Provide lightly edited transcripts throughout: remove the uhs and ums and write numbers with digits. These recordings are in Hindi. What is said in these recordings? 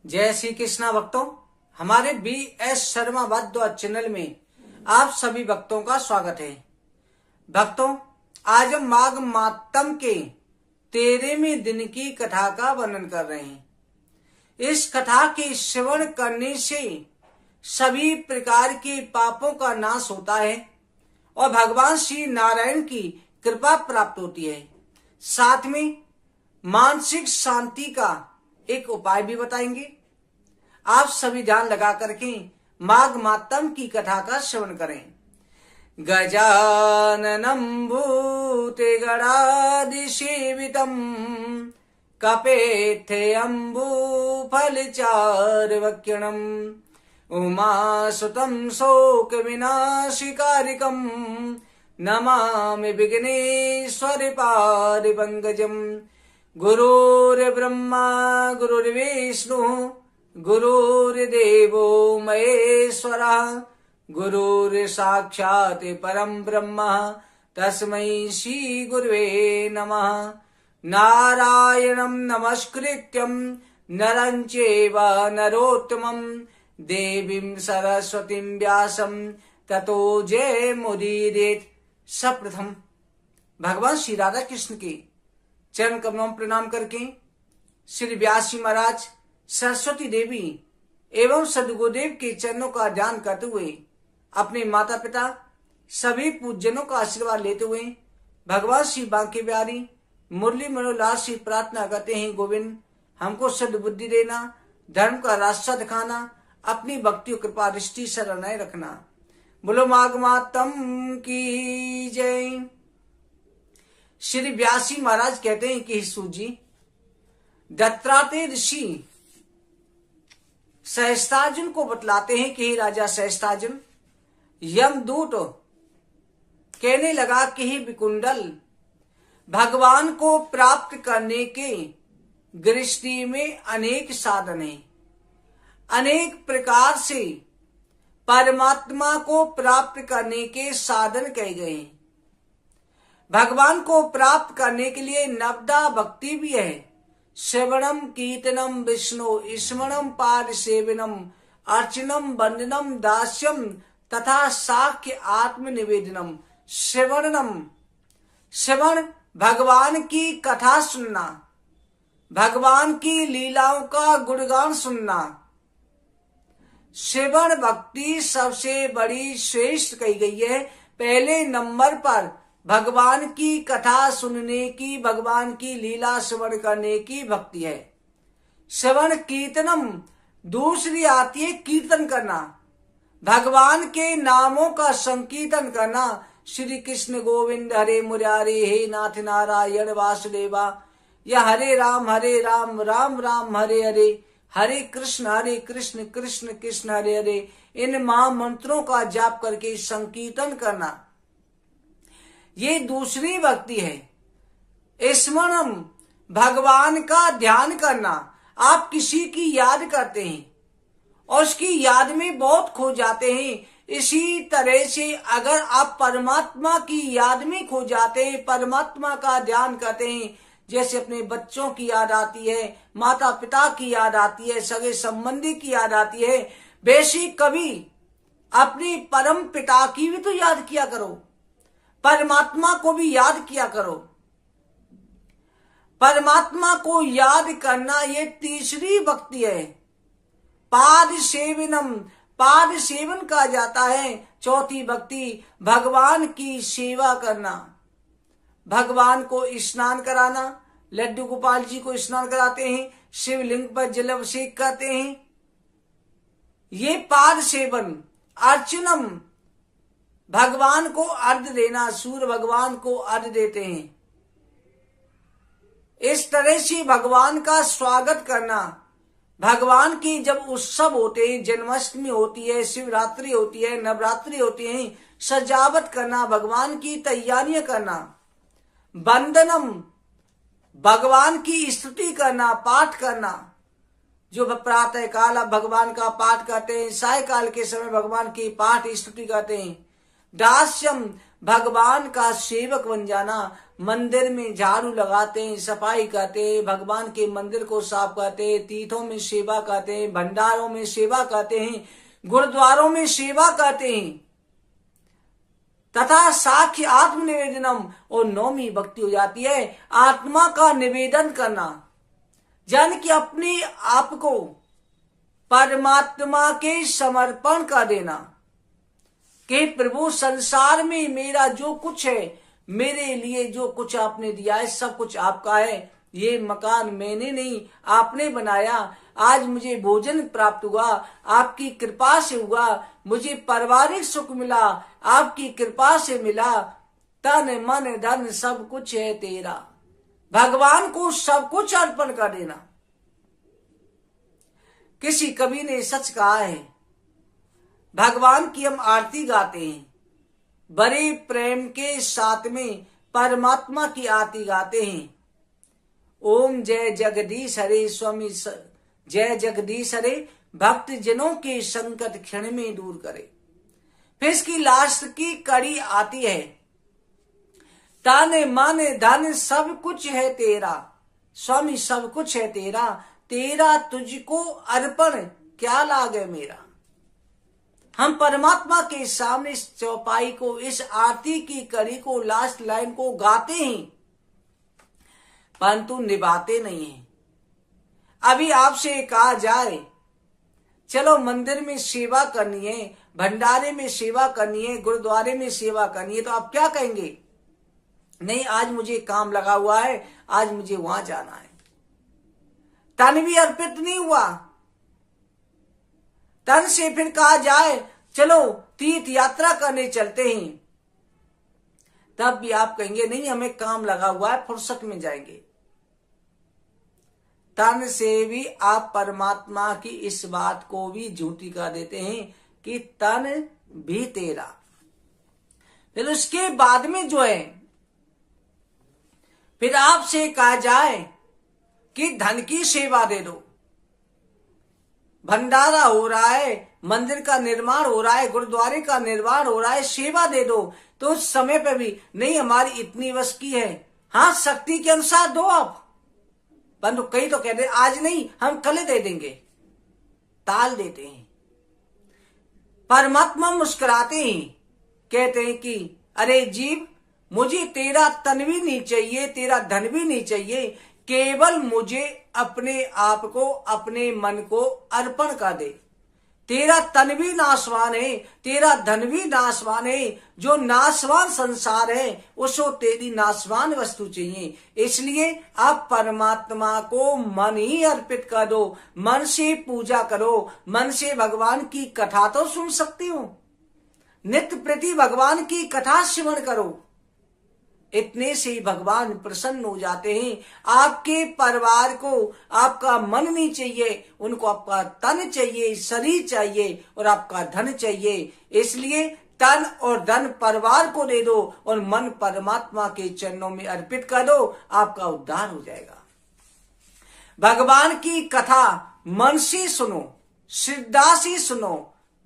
जय श्री कृष्णा भक्तों, हमारे BS शर्मा भारद्वाज चैनल में आप सभी भक्तों का स्वागत है। भक्तों, आज हम माघ मातम के 13वें दिन की कथा का वर्णन कर रहे हैं। इस कथा के श्रवण करने से सभी प्रकार के पापों का नाश होता है और भगवान श्री नारायण की कृपा प्राप्त होती है। साथ में मानसिक शांति का एक उपाय भी बताएंगे। आप सभी ध्यान लगा करके माघ मातम की कथा का श्रवण करें। गजाननं भूतगणादिसेवितं कपेथ्यम्बुफलचार्वक्यणं उमासुतं शोकविनाशिकारिकं नमामि विघ्नेश्वरपारिपङ्कजम्। गुरुर्ब्रह्मा गुरुर्विष्णुः गुरुर्देवो महेश्वरः गुरुर्साक्षात् परं ब्रह्म तस्मै श्री गुरुवे नमः। नारायणं नमस्कृत्यं नरं चैव नरोत्तमं देवीं सरस्वतीं व्यासं ततो जयमुदीरयेत्। सप्रथम भगवान श्री राधा कृष्ण के चरण कमलों में प्रणाम करके श्री व्यास जी महाराज, सरस्वती देवी एवं सदगुरुदेव के चरणों का ध्यान करते हुए अपने माता पिता सभी पूजनों का आशीर्वाद लेते हुए भगवान श्री बांके बिहारी मुरली मनोहर से प्रार्थना करते हैं, गोविंद हमको सद्बुद्धि देना, धर्म का रास्ता दिखाना, अपनी भक्ति और कृपा दृष्टि शरणाए रखना। बोलो माघ मातम की जय। श्री व्यासी महाराज कहते हैं कि सूजी दत्तात्रेय ऋषि सहस्त्रार्जुन को बतलाते हैं कि राजा सहस्त्रार्जुन, यमदूत कहने लगा कि हे विकुंडल, भगवान को प्राप्त करने के गृहस्थी में अनेक साधन हैं। अनेक प्रकार से परमात्मा को प्राप्त करने के साधन कहे गए हैं। भगवान को प्राप्त करने के लिए नवदा भक्ति भी है। श्रवणम कीर्तनम विष्णु स्मरणम पाद सेवनम अर्चनम वंदनम दास्यम तथा साख्य आत्म निवेदनम। श्रवण भगवान की कथा सुनना, भगवान की लीलाओं का गुणगान सुनना। श्रवण भक्ति सबसे बड़ी श्रेष्ठ कही गई है। पहले नंबर पर भगवान की कथा सुनने की, भगवान की लीला श्रवण करने की भक्ति है। श्रवण कीर्तनम दूसरी आती है कीर्तन करना, भगवान के नामों का संकीर्तन करना। श्री कृष्ण गोविंद हरे मुरारे, हे नाथ नारायण वासुदेवा, या हरे राम राम राम हरे हरे, हरे कृष्ण कृष्ण कृष्ण हरे हरे। इन महामंत्रों का जाप करके संकीर्तन करना, ये दूसरी भक्ति है। स्मरणम भगवान का ध्यान करना। आप किसी की याद करते हैं और उसकी याद में बहुत खो जाते हैं। इसी तरह से अगर आप परमात्मा की याद में खो जाते हैं, परमात्मा का ध्यान करते हैं, जैसे अपने बच्चों की याद आती है, माता पिता की याद आती है, सगे संबंधी की याद आती है, वैसे कभी अपने परम पिता की भी तो याद किया करो, परमात्मा को भी याद किया करो। परमात्मा को याद करना ये तीसरी भक्ति है। पाद सेवनम, पाद सेवन कहा जाता है। चौथी भक्ति भगवान की सेवा करना, भगवान को स्नान कराना। लड्डू गोपाल जी को स्नान कराते हैं, शिवलिंग पर जलाभिषेक करते हैं, ये पाद सेवन। अर्चनम भगवान को अर्घ देना, सूर्य भगवान को अर्घ देते हैं। इस तरह से भगवान का स्वागत करना। भगवान की जब उत्सव होते हैं, जन्माष्टमी होती है, शिवरात्रि होती है, नवरात्रि होती है, सजावट करना, भगवान की तैयारियां करना। वंदनम भगवान की स्तुति करना, पाठ करना। जो प्रातः काल आप भगवान का पाठ करते हैं, सायकाल के समय भगवान की पाठ स्तुति करते हैं। दास्यम भगवान का सेवक बन जाना। मंदिर में झाड़ू लगाते हैं, सफाई करते हैं, भगवान के मंदिर को साफ करते हैं, तीर्थों में सेवा करते हैं, भंडारों में सेवा करते हैं, गुरुद्वारों में सेवा करते हैं, तथा साक्ष्य आत्मनिवेदनम, और नौवीं भक्ति हो जाती है आत्मा का निवेदन करना, जान कि अपने आप को परमात्मा के समर्पण कर देना कि प्रभु संसार में मेरा जो कुछ है, मेरे लिए जो कुछ आपने दिया है सब कुछ आपका है। ये मकान मैंने नहीं, आपने बनाया। आज मुझे भोजन प्राप्त हुआ, आपकी कृपा से हुआ। मुझे पारिवारिक सुख मिला, आपकी कृपा से मिला। तन मन धन सब कुछ है तेरा। भगवान को सब कुछ अर्पण कर देना। किसी कवि ने सच कहा है, भगवान की हम आरती गाते हैं, बड़े प्रेम के साथ में परमात्मा की आरती गाते हैं। ओम जय जगदीश हरे स्वामी जय जगदीश हरे, भक्त जनों के संकट क्षण में दूर करे। फिर इसकी लास्ट की कड़ी आती है, ताने माने धन सब कुछ है तेरा। स्वामी सब कुछ है तेरा, तेरा तुझको अर्पण क्या लाग है मेरा। हम परमात्मा के सामने इस चौपाई को, इस आरती की कड़ी को, लास्ट लाइन को गाते हैं, परंतु निभाते नहीं हैं। अभी आपसे कहा जाए चलो मंदिर में सेवा करनी है, भंडारे में सेवा करनी है, गुरुद्वारे में सेवा करनी है, तो आप क्या कहेंगे? नहीं, आज मुझे काम लगा हुआ है, आज मुझे वहां जाना है। तन भी अर्पित नहीं हुआ। तन से फिर कहा जाए चलो तीर्थ यात्रा करने चलते हैं, तब भी आप कहेंगे नहीं, हमें काम लगा हुआ है, फुर्सत में जाएंगे। तन से भी आप परमात्मा की इस बात को भी झूठी कर देते हैं कि तन भी तेरा। फिर उसके बाद में जो है, फिर आपसे कहा जाए कि धन की सेवा दे दो। भंडारा हो रहा है, मंदिर का निर्माण हो रहा है, गुरुद्वारे का निर्माण हो रहा है, सेवा दे दो। तो उस समय पे भी नहीं, हमारी इतनी वश की है। हाँ, शक्ति के अनुसार दो आप, परंतु कई तो कहते आज नहीं, हम कल दे देंगे, टाल देते हैं। परमात्मा मुस्कुराते हैं, कहते हैं कि अरे जीव, मुझे तेरा तन भी नहीं चाहिए, तेरा धन भी नहीं चाहिए, केवल मुझे अपने आप को, अपने मन को अर्पण कर दे। तेरा तन भी नाशवान है, तेरा धन भी नाशवान है, जो नाशवान संसार है उसको तेरी नाशवान वस्तु चाहिए। इसलिए आप परमात्मा को मन ही अर्पित कर दो, मन से पूजा करो, मन से भगवान की कथा तो सुन सकते हो, नित्य प्रति भगवान की कथा श्रवण करो। इतने से भगवान प्रसन्न हो जाते हैं। आपके परिवार को आपका मन नहीं चाहिए, उनको आपका तन चाहिए, शरीर चाहिए और आपका धन चाहिए। इसलिए तन और धन परिवार को दे दो और मन परमात्मा के चरणों में अर्पित कर दो, आपका उद्धार हो जाएगा। भगवान की कथा मन से सुनो, श्रद्धा से सुनो,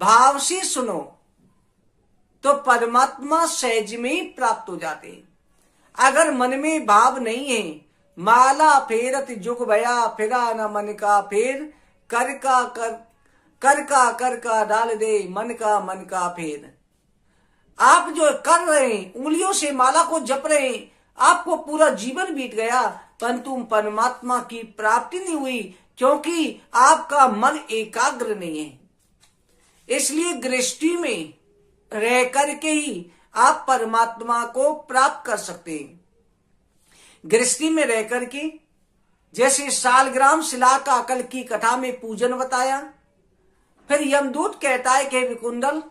भाव से सुनो, तो परमात्मा सहज में ही प्राप्त हो जाते हैं। अगर मन में भाव नहीं है, माला फेरत जुग भया, फिरा न मन का फेर, कर का डाल दे मन का फेर। आप जो कर रहे हैं, उंगलियों से माला को जप रहे हैं, आपको पूरा जीवन बीत गया, परंतु परमात्मा की प्राप्ति नहीं हुई, क्योंकि आपका मन एकाग्र नहीं है। इसलिए गृहस्थी में रह करके ही आप परमात्मा को प्राप्त कर सकते हैं। गृहस्थी में रह करके, जैसे सालग्राम शिला का अकल की कथा में पूजन बताया, फिर यमदूत कहता है कि विकुंडल,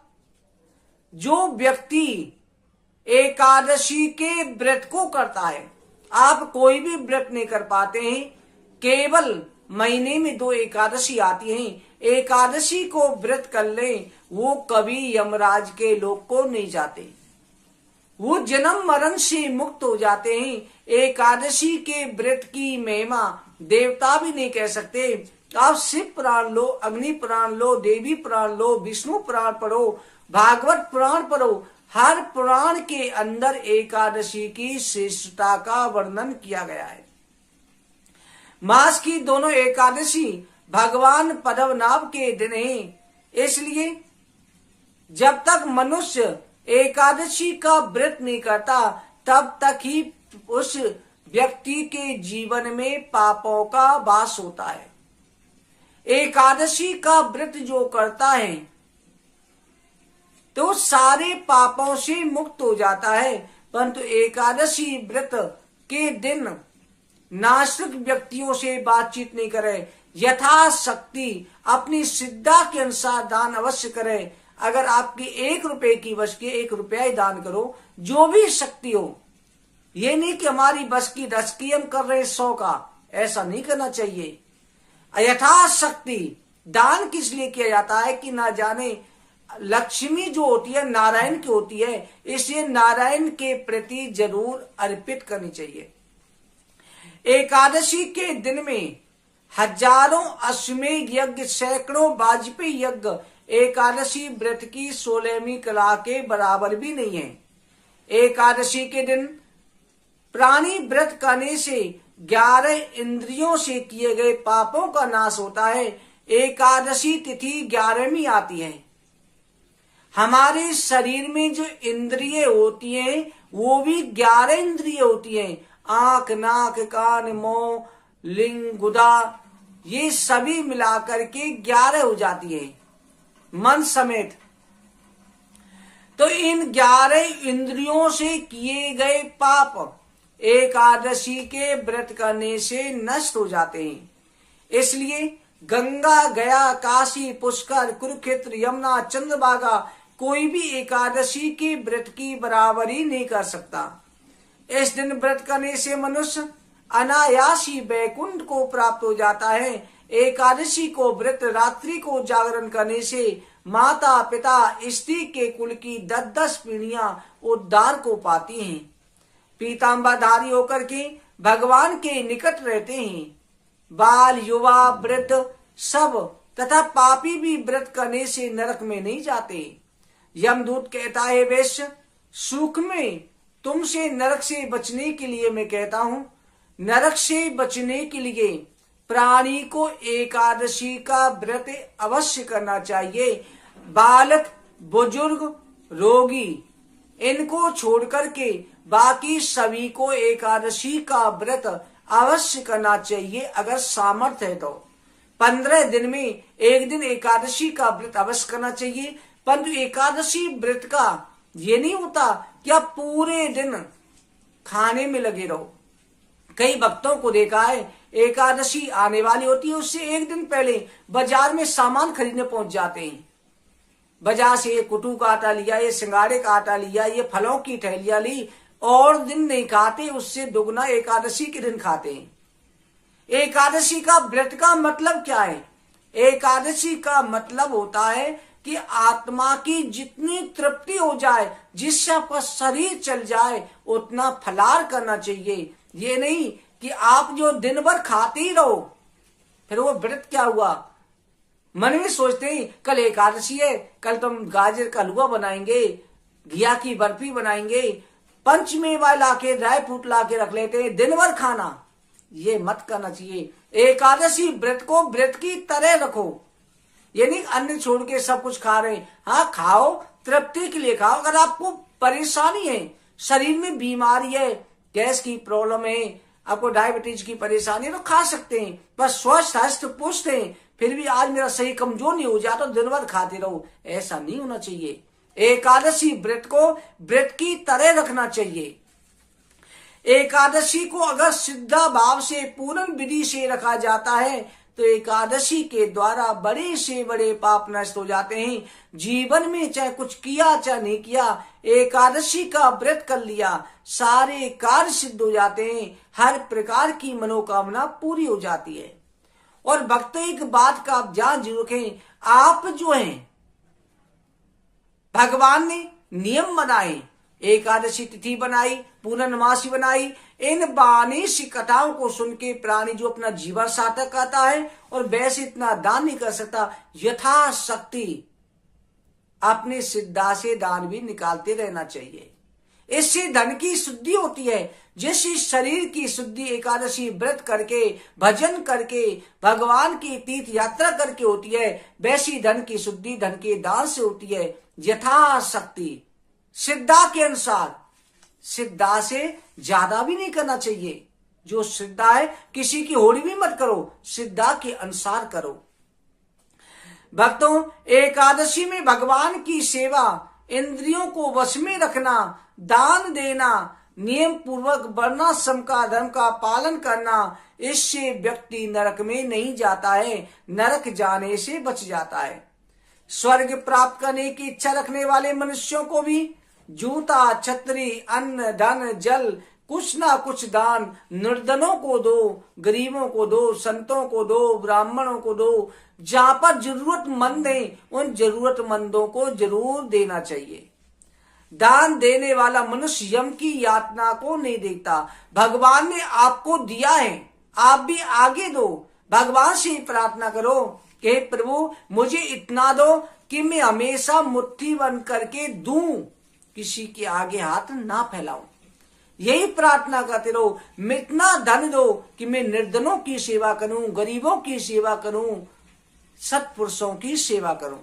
जो व्यक्ति एकादशी के व्रत को करता है, आप कोई भी व्रत नहीं कर पाते हैं, केवल महीने में 2 एकादशी आती हैं, एकादशी को व्रत कर लें, वो कभी यमराज के लोक को नहीं जाते, वो जन्म मरण से मुक्त हो जाते हैं। एकादशी के व्रत की महिमा देवता भी नहीं कह सकते। आप शिव पुराण लो, अग्नि पुराण लो, देवी पुराण लो, विष्णु पुराण पढ़ो, भागवत पुराण पढ़ो, हर पुराण के अंदर एकादशी की श्रेष्ठता का वर्णन किया गया है। मास की दोनों एकादशी भगवान पद्मनाभ के दिन है, इसलिए जब तक मनुष्य एकादशी का व्रत नहीं करता तब तक ही उस व्यक्ति के जीवन में पापों का वास होता है। एकादशी का व्रत जो करता है तो सारे पापों से मुक्त हो जाता है, परंतु एकादशी व्रत के दिन नास्तिक व्यक्तियों से बातचीत नहीं करे, यथाशक्ति अपनी श्रद्धा के अनुसार दान अवश्य करे। अगर आपकी 1 रुपए की बस की 1 रुपया ही दान करो, जो भी शक्ति हो। ये नहीं कि हमारी बस की 10 की हम कर रहे 100 का, ऐसा नहीं करना चाहिए। यथाशक्ति दान किस लिए किया जाता है कि ना जाने लक्ष्मी जो होती है नारायण की होती है, इसलिए नारायण के प्रति जरूर अर्पित करनी चाहिए। एकादशी के दिन में हजारों अश्वमेध यज्ञ, सैकड़ों वाजपेयी यज्ञ एकादशी व्रत की 16वीं कला के बराबर भी नहीं है। एकादशी के दिन प्राणी व्रत करने से 11 इंद्रियों से किए गए पापों का नाश होता है। एकादशी तिथि 11वीं आती है। हमारे शरीर में जो इंद्रिय होती हैं वो भी 11 इंद्रिय होती हैं। आंख, नाक, कान, मुंह, लिंग, गुदा, ये सभी मिलाकर के 11 हो जाती है मन समेत। तो इन 11 इंद्रियों से किए गए पाप एकादशी के व्रत करने से नष्ट हो जाते हैं। इसलिए गंगा, गया, काशी, पुष्कर, कुरुक्षेत्र, यमुना, चंद्रभागा कोई भी एकादशी के व्रत की बराबरी नहीं कर सकता। इस दिन व्रत करने से मनुष्य अनायास ही वैकुंठ को प्राप्त हो जाता है। एकादशी को व्रत रात्रि को जागरण करने से माता पिता स्त्री के कुल की 10-10 पीढ़ियां उद्धार को पाती हैं। पीताम्बरधारी होकर के भगवान के निकट रहते हैं। बाल, युवा, वृद्ध सब तथा पापी भी व्रत करने से नरक में नहीं जाते। यमदूत कहता है, वैश्य सुख में तुमसे नरक से बचने के लिए मैं कहता हूं, नरक से बचने के लिए प्राणी को एकादशी का व्रत अवश्य करना चाहिए। बालक, बुजुर्ग, रोगी इनको छोड़ करके बाकी सभी को एकादशी का व्रत अवश्य करना चाहिए अगर सामर्थ्य है तो। 15 दिन में एक दिन एकादशी का व्रत अवश्य करना चाहिए। परंतु एकादशी व्रत का ये नहीं होता कि आप पूरे दिन खाने में लगे रहो। कई भक्तों को देखा है एकादशी आने वाली होती है, उससे एक दिन पहले बाजार में सामान खरीदने पहुंच जाते हैं। बाजार से ये कुटू का आटा लिया, ये सिंगाड़े का आटा लिया, ये फलों की थैलियां ली, और दिन नहीं खाते, उससे दुगना एकादशी के दिन खाते हैं। एकादशी का व्रत का मतलब क्या है? एकादशी का मतलब होता है कि आत्मा की जितनी तृप्ति हो जाए, जिससे पर शरीर चल जाए, उतना फलाहार करना चाहिए। ये नहीं कि आप जो दिन भर खाते ही रहो, फिर वो व्रत क्या हुआ। मन में सोचते हैं कल एकादशी है, कल तुम गाजर का हलवा बनाएंगे, घिया की बर्फी बनाएंगे, पंचमेवा लाके ड्राई फ्रूट लाके रख लेते हैं, दिन भर खाना। ये मत करना चाहिए। एकादशी व्रत को व्रत की तरह रखो। ये नहीं अन्न छोड़ के सब कुछ खा रहे। हाँ खाओ, तृप्ति के लिए खाओ। अगर आपको परेशानी है, शरीर में बीमारी है, गैस की प्रॉब्लम है, आपको डायबिटीज की परेशानी है, तो खा सकते हैं। बस स्वस्थ हस्त पुष्ट हैं, फिर भी आज मेरा शरीर कमजोर नहीं हो जाता तो दिन भर खाते रहो, ऐसा नहीं होना चाहिए। एकादशी व्रत को व्रत की तरह रखना चाहिए। एकादशी को अगर श्रद्धा भाव से पूर्ण विधि से रखा जाता है तो एकादशी के द्वारा बड़े से बड़े पाप नष्ट हो जाते हैं। जीवन में चाहे कुछ किया चाहे नहीं किया, एकादशी का व्रत कर लिया, सारे कार्य सिद्ध हो जाते हैं, हर प्रकार की मनोकामना पूरी हो जाती है। और भक्त एक बात का आप ध्यान जरूर रखें, आप जो हैं भगवान ने नियम बनाए, एकादशी तिथि बनाई, पूर्णमासी बनाई, इन 22 कथाओं को सुन के प्राणी जो अपना जीवन सार्थक करता है और वैसे इतना दान नहीं कर सकता, यथाशक्ति अपने सिद्धा से दान भी निकालते रहना चाहिए। इससे धन की शुद्धि होती है। जैसे शरीर की शुद्धि एकादशी व्रत करके, भजन करके, भगवान की तीर्थ यात्रा करके होती है, वैसी धन की शुद्धि धन के दान से होती है। यथाशक्ति सिद्धा के अनुसार, सिद्धा से ज्यादा भी नहीं करना चाहिए। जो सिद्धा है किसी की होड़ी भी मत करो, सिद्धा के अनुसार करो। भक्तों, एकादशी में भगवान की सेवा, इंद्रियों को वश में रखना, दान देना, नियम पूर्वक वर्णाश्रम का धर्म का पालन करना, इससे व्यक्ति नरक में नहीं जाता है, नरक जाने से बच जाता है। स्वर्ग प्राप्त करने की इच्छा रखने वाले मनुष्यों को भी जूता, छतरी, अन्न, धन, जल, कुछ ना कुछ दान निर्धनों को दो, गरीबों को दो, संतों को दो, ब्राह्मणों को दो। जहां पर जरूरतमंद है उन जरूरतमंदों को जरूर देना चाहिए। दान देने वाला मनुष्य यम की यातना को नहीं देखता। भगवान ने आपको दिया है, आप भी आगे दो। भगवान से ही प्रार्थना करो कि प्रभु मुझे इतना दो कि मैं हमेशा मुट्ठी बंद करके दूं, किसी के आगे हाथ ना फैलाऊं। यही प्रार्थना करते रहो, मैं इतना धन दो कि मैं निर्धनों की सेवा करूं, गरीबों की सेवा करूं, सत्पुरुषों की सेवा करूं।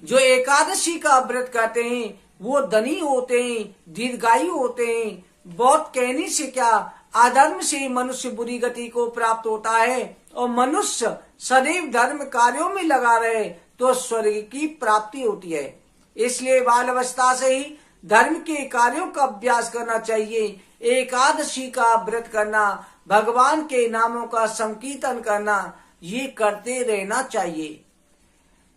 जो एकादशी का व्रत करते हैं वो धनी होते हैं, दीर्घायु होते हैं। बहुत कहने से क्या, अधर्म से मनुष्य बुरी गति को प्राप्त होता है और मनुष्य सदैव धर्म कार्यों में लगा रहे तो स्वर्ग की प्राप्ति होती है। इसलिए बाल अवस्था से ही धर्म के कार्यों का अभ्यास करना चाहिए। एकादशी का व्रत करना, भगवान के नामों का संकीर्तन करना, ये करते रहना चाहिए।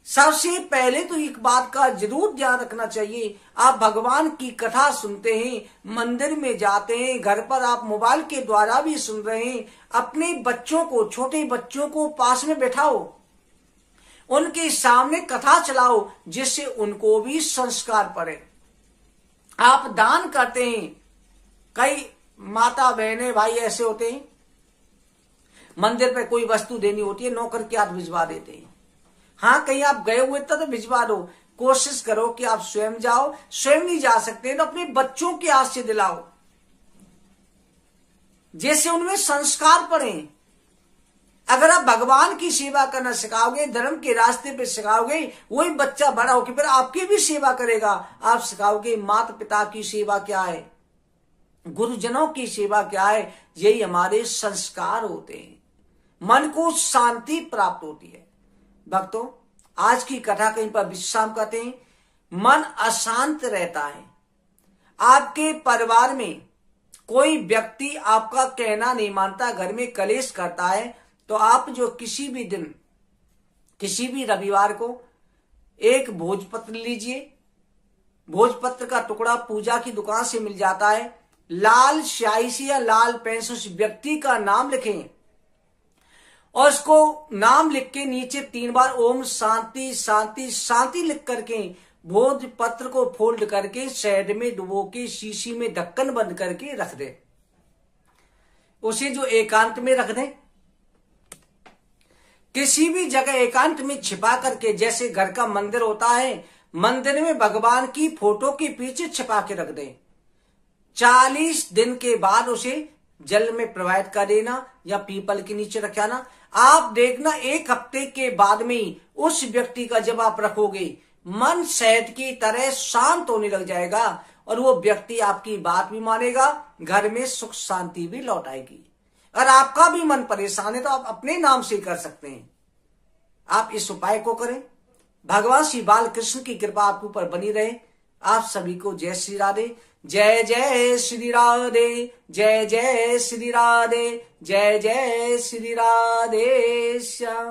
सबसे पहले तो एक बात का जरूर ध्यान रखना चाहिए, आप भगवान की कथा सुनते हैं, मंदिर में जाते हैं, घर पर आप मोबाइल के द्वारा भी सुन रहे हैं, अपने बच्चों को, छोटे बच्चों को पास में बैठाओ, उनके सामने कथा चलाओ, जिससे उनको भी संस्कार पड़े। आप दान करते हैं, कई माता बहने भाई ऐसे होते हैं, मंदिर पे कोई वस्तु देनी होती है, नौकर के हाथ भिजवा देते हैं। हाँ, कहीं आप गए हुए तो भिजवा दो। कोशिश करो कि आप स्वयं जाओ, स्वयं नहीं जा सकते तो अपने बच्चों के हाथ से दिलाओ, जैसे उनमें संस्कार पड़े। अगर आप भगवान की सेवा करना सिखाओगे, धर्म के रास्ते पे सिखाओगे, वही बच्चा बड़ा होकर फिर आपकी भी सेवा करेगा। आप सिखाओगे माता पिता की सेवा क्या है, गुरुजनों की सेवा क्या है, यही हमारे संस्कार होते हैं। मन को शांति प्राप्त होती है। भक्तों, आज की कथा कहीं पर विश्राम करते हैं। मन अशांत रहता है। आपके परिवार में कोई व्यक्ति आपका कहना नहीं मानता, घर में कलेश करता है, तो आप जो किसी भी दिन, किसी भी रविवार को एक भोजपत्र लीजिए। भोजपत्र का टुकड़ा पूजा की दुकान से मिल जाता है। लाल स्याही से या लाल पेन से उस व्यक्ति का नाम लिखें और उसको नाम लिख के नीचे 3 बार ओम शांति शांति शांति लिख करके भोजपत्र को फोल्ड करके शहद में डुबो के शीशी में ढक्कन बंद करके रख दे। उसे जो एकांत में रख दें, किसी भी जगह एकांत में छिपा करके, जैसे घर का मंदिर होता है, मंदिर में भगवान की फोटो के पीछे छिपा के रख दें। 40 दिन के बाद उसे जल में प्रवाहित कर देना या पीपल के नीचे रखाना। आप देखना 1 हफ्ते के बाद में उस व्यक्ति का जब आप रखोगे, मन शहद की तरह शांत होने लग जाएगा और वो व्यक्ति आपकी बात भी मानेगा, घर में सुख शांति भी लौट आएगी। अगर आपका भी मन परेशान है तो आप अपने नाम से कर सकते हैं। आप इस उपाय को करें। भगवान श्री बाल कृष्ण की कृपा आपके ऊपर बनी रहे। आप सभी को जय श्री राधे। जय जय श्री राधे, जय जय श्री राधे, जय जय श्री राधे श्याम।